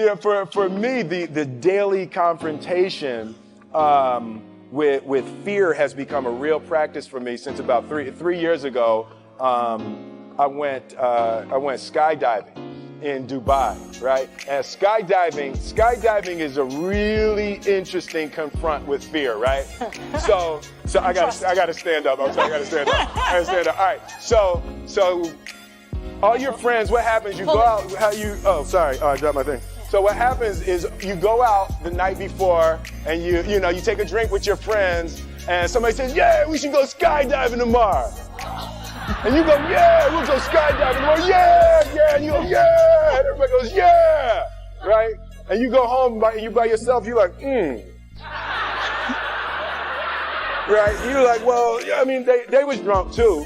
Yeah, for me, the daily confrontation with fear has become a real practice for me since about three years ago. I went skydiving in Dubai, right? And skydiving is a really interesting confront with fear, right? So I gotta stand up. I'm sorry, I gotta stand up. All right. So all your friends, what happens? You go out. I dropped my thing. So what happens is you go out the night before and you take a drink with your friends, and somebody says, "Yeah, we should go skydiving tomorrow." And you go, "Yeah, we'll go skydiving tomorrow." Yeah. And you go, "Yeah." And everybody goes, "Yeah." Right? And you go home by yourself, you're like, Right? You're like, well, I mean, they was drunk too.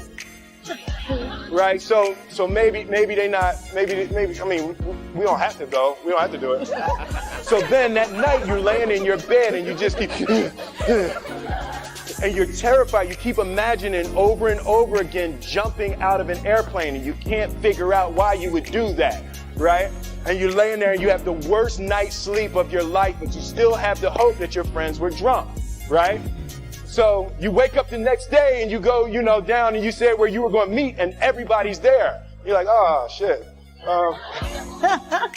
Right? So maybe they not, maybe, I mean, we don't have to go. We don't have to do it. So then that night you're laying in your bed and you just keep, and you're terrified. You keep imagining over and over again jumping out of an airplane, and you can't figure out why you would do that, right? And you're laying there and you have the worst night's sleep of your life, but you still have the hope that your friends were drunk, right? So you wake up the next day and you go, down and you said where you were going to meet and everybody's there. You're like, oh, shit. All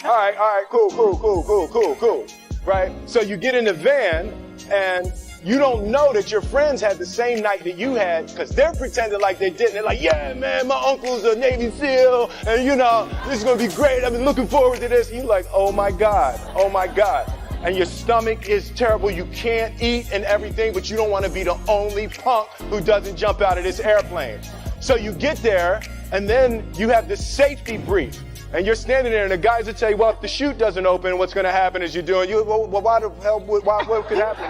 right, cool. Right? So you get in the van and you don't know that your friends had the same night that you had because they're pretending like they didn't. They're like, yeah, man, my uncle's a Navy SEAL and, this is going to be great. I've been looking forward to this. And you're like, oh, my God. And your stomach is terrible. You can't eat and everything, but you don't want to be the only punk who doesn't jump out of this airplane. So you get there and then you have this safety brief. And you're standing there, and the guys will tell you, well, if the chute doesn't open, what's going to happen is why the hell, what could happen?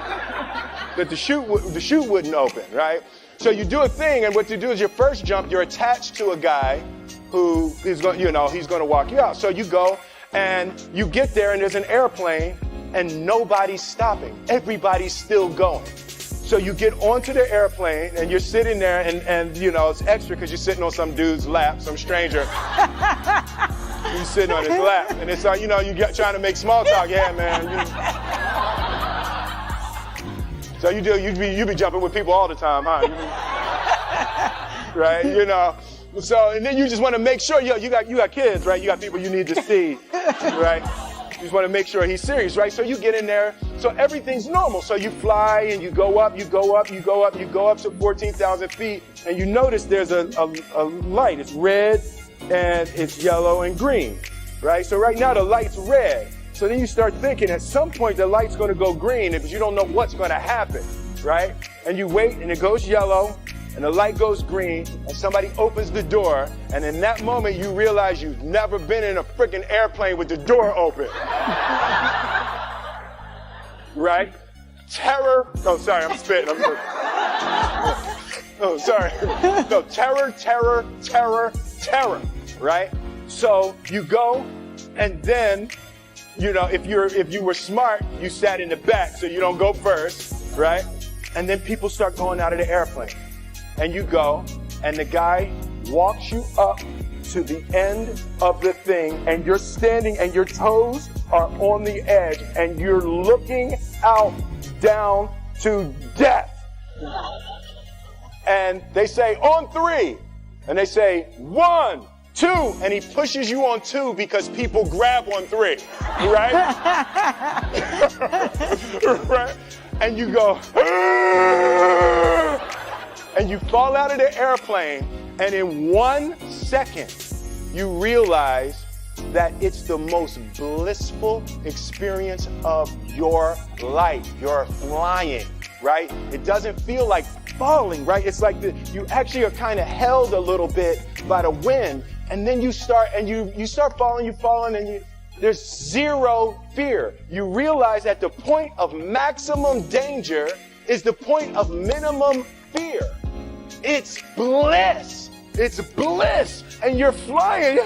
That the chute wouldn't open, right? So you do a thing, and what you do is your first jump, you're attached to a guy who is going, he's going to walk you out. So you go, and you get there, and there's an airplane, and nobody's stopping. Everybody's still going. So you get onto the airplane, and you're sitting there, and it's extra because you're sitting on some dude's lap, some stranger. You sitting on his lap, and it's like, trying to make small talk. Yeah, man. So you be jumping with people all the time, huh? Right? So, and then you just want to make sure, you got kids, right? You got people you need to see, right? You just want to make sure he's serious, right? So you get in there, so everything's normal. So you fly and you go up to 14,000 feet, and you notice there's a light. It's red, and it's yellow and green, right? So right now the light's red. So then you start thinking at some point the light's going to go green because you don't know what's going to happen, right? And you wait and it goes yellow and the light goes green and somebody opens the door, and in that moment you realize you've never been in a freaking airplane with the door open. Right? Terror. Oh, sorry, I'm spitting. Oh, sorry. No, terror, right? So you go, and then, if you were smart, you sat in the back, so you don't go first, right? And then people start going out of the airplane. And you go, and the guy walks you up to the end of the thing, and you're standing, and your toes are on the edge, and you're looking out down to death. And they say, on 3. And they say, 1, 2. And he pushes you on 2 because people grab on 3. Right? Right? And you go, and you fall out of the airplane. And in 1 second, you realize that it's the most blissful experience of your life. You're flying, right? It doesn't feel like falling, right? It's like you actually are kind of held a little bit by the wind, and then you start falling, and there's zero fear. You realize that the point of maximum danger is the point of minimum fear. It's bliss. It's bliss. And you're flying.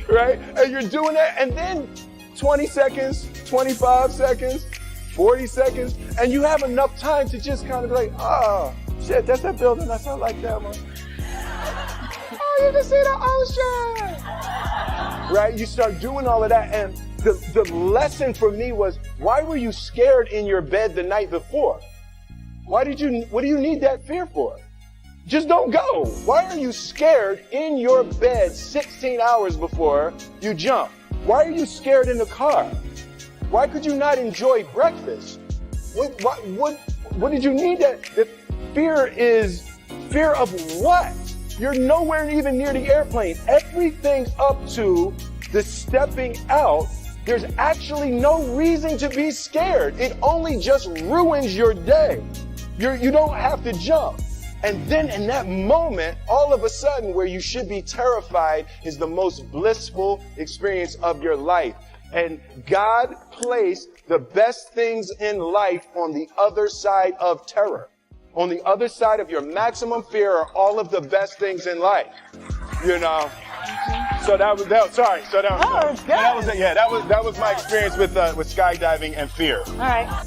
Right? And you're doing that. And then 20 seconds, 25 seconds, 40 seconds, and you have enough time to just kind of like, oh, shit, that's that building. That's not like that one. Oh, you can see the ocean. right? You start doing all of that. And the lesson for me was, why were you scared in your bed the night before? What do you need that fear for? Just don't go. Why are you scared in your bed 16 hours before you jump? Why are you scared in the car? Why could you not enjoy breakfast? What did you need that? The fear is fear of what? You're nowhere even near the airplane. Everything up to the stepping out, there's actually no reason to be scared. It only just ruins your day. You don't have to jump. And then in that moment, all of a sudden, where you should be terrified is the most blissful experience of your life. And God placed the best things in life on the other side of terror. On the other side of your maximum fear are all of the best things in life. You know? So that was my experience with skydiving and fear. All right.